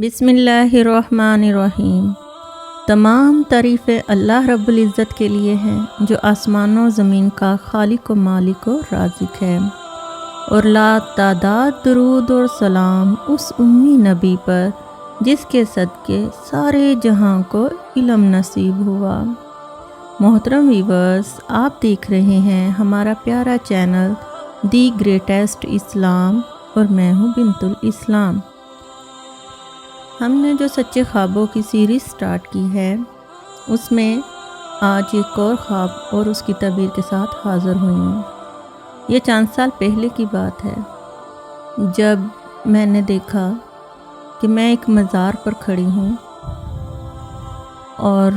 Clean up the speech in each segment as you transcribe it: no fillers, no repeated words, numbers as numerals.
बिस्मिल्लाहिर्रहमानिर्रहीम। तमाम तारीफ़ें अल्लाह रब्बुल इज़्ज़त के लिए हैं जो आसमानों ज़मीन का खालिक व मालिक व राज़िक है, और ला तादाद दरूद और सलाम उस उम्मी नबी पर जिसके सदक़े सारे जहां को इल्म नसीब हुआ। मोहतरम वीवर्स, आप देख रहे हैं हमारा प्यारा चैनल दी ग्रेटेस्ट इस्लाम और मैं हूँ बिंतुल इस्लाम। हमने जो सच्चे ख्वाबों की सीरीज़ स्टार्ट की है उसमें आज एक और ख्वाब और उसकी तबीर के साथ हाज़िर हुई हूँ। ये चंद साल पहले की बात है जब मैंने देखा कि मैं एक मज़ार पर खड़ी हूँ और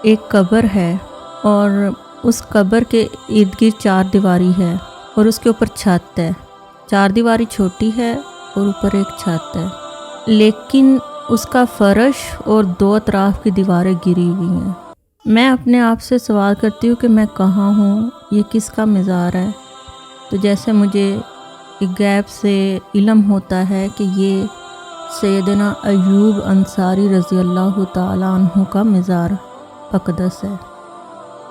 एक कब्र है और उस कब्र के इर्द गिर्द चार दीवारी है और उसके ऊपर छत है। चार दीवारी छोटी है और ऊपर एक छत है, लेकिन उसका फर्श और दो अतराफ़ की दीवारें गिरी हुई हैं। मैं अपने आप से सवाल करती हूँ कि मैं कहाँ हूँ, ये किसका मज़ार है। तो जैसे मुझे एक गैब से इल्म होता है कि ये सैयदना अय्यूब अंसारी रज़ी अल्लाह ताला अन्हु का मज़ार अक़दस है।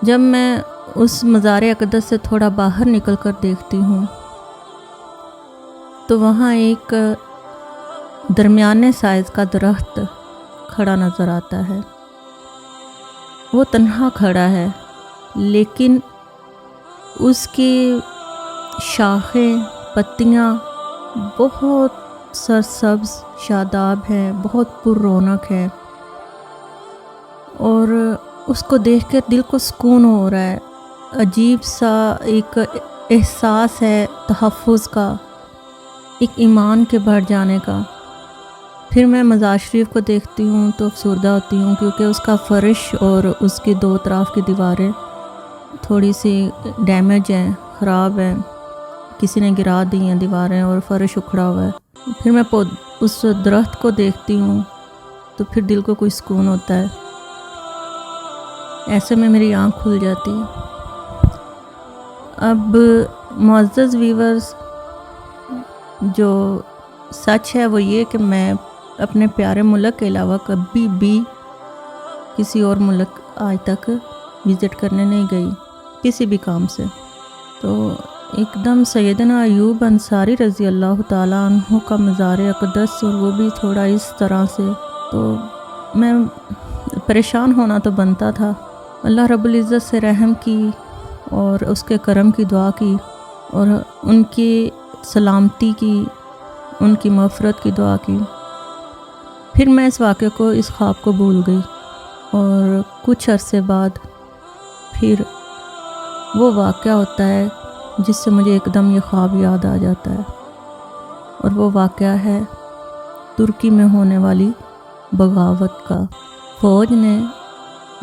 जब मैं उस मज़ार अक़दस से थोड़ा बाहर निकल कर देखती हूँ तो वहाँ एक दरमियाने साइज़ का दरख्त खड़ा नज़र आता है। वो तन्हा खड़ा है, लेकिन उसकी शाखें पत्तियाँ बहुत सरसब्ज़ शादाब हैं, बहुत पुररौनक है, और उसको देखकर दिल को सुकून हो रहा है। अजीब सा एक एहसास है तहफ़्फ़ुज़ का, एक ईमान के बढ़ जाने का। फिर मैं मज़ार शरीफ को देखती हूँ तो अफसरदा होती हूँ, क्योंकि उसका फ़र्श और उसकी दो तरफ की दीवारें थोड़ी सी डैमेज हैं, ख़राब हैं, किसी ने गिरा दी हैं दीवारें और फ़र्श उखड़ा हुआ है। फिर मैं उस दरख्त को देखती हूँ तो फिर दिल को कोई सुकून होता है। ऐसे में मेरी आँख खुल जाती है। अब मुअज़्ज़ज़ व्यूअर्स, जो सच है वो ये कि मैं अपने प्यारे मुल्क के अलावा कभी भी किसी और मुल्क आज तक विज़िट करने नहीं गई किसी भी काम से। तो एकदम सैयदना अय्यूब अंसारी रज़ी अल्लाह ताला अन्हु का मज़ार अक़दस, और वो भी थोड़ा इस तरह से, तो मैं परेशान होना तो बनता था। अल्लाह रब्बुल इज़्ज़त से रहम की और उसके करम की दुआ की और उनकी सलामती की, उनकी मग़फ़िरत की दुआ की। फिर मैं इस वाक़े को, इस ख्वाब को भूल गई, और कुछ अरसे बाद फिर वो वाक़या होता है जिससे मुझे एकदम ये ख्वाब याद आ जाता है, और वो वाक़या है तुर्की में होने वाली बगावत का। फ़ौज ने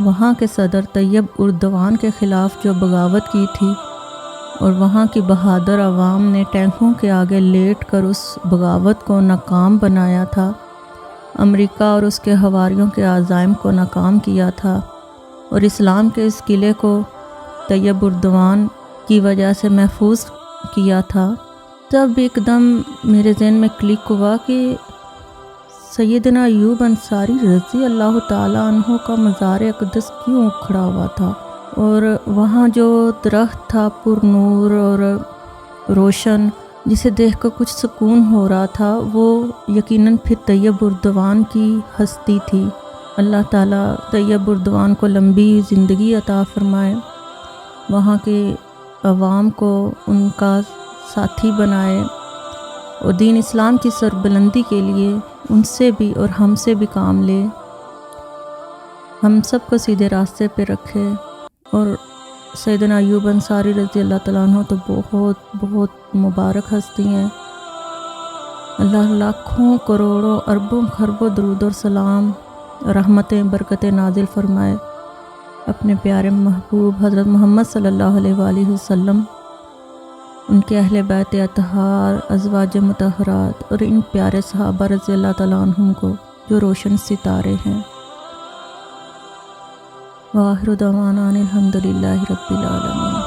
वहाँ के सदर तैयब उर्दवान के ख़िलाफ़ जो बगावत की थी और वहाँ की बहादुर आवाम ने टैंकों के आगे लेट कर उस बगावत को नाकाम बनाया था। अमेरिका और उसके हवारियों के आज़ाइम को नाकाम किया था और इस्लाम के इस किले को तैयब उर्दवान की वजह से महफूज किया था। तब एकदम मेरे ज़हन में क्लिक हुआ कि सैयदना अय्यूब अंसारी रज़ी अल्लाह ताला अन्हु का मज़ार अक़दस क्यों खड़ा हुआ था, और वहाँ जो दरख्त था पुरनूर और रोशन, जिसे देखकर कुछ सुकून हो रहा था, वो यकीनन फिर तैयब उर्दवान की हस्ती थी। अल्लाह ताला तैयब उर्दवान को लंबी ज़िंदगी अता फ़रमाए, वहाँ के अवाम को उनका साथी बनाए और दीन इस्लाम की सरबुलंदी के लिए उनसे भी और हमसे भी काम ले, हम सब को सीधे रास्ते पे रखे। और सैयदना अय्यूब अंसारी रज़ी अल्लाह ताला अन्हु तो बहुत बहुत मुबारक हस्ती हैं। अल्लाह लाखों करोड़ों अरबों खरबों दरूद और सलाम, रहमतें बरकतें नाजिल फ़रमाए अपने प्यारे महबूब हज़रत मोहम्मद सल्लल्लाहु अलैहि वसल्लम, उनके अहले बैत अतहार, अज़वाज मुतहरात और इन प्यारे सहाबा रज़ी अल्लाह ताला अन्हुम को जो रोशन सितारे हैं। वाहिर दवाना अनिल हम्दुलिल्लाहि रब्बिल आलमीन।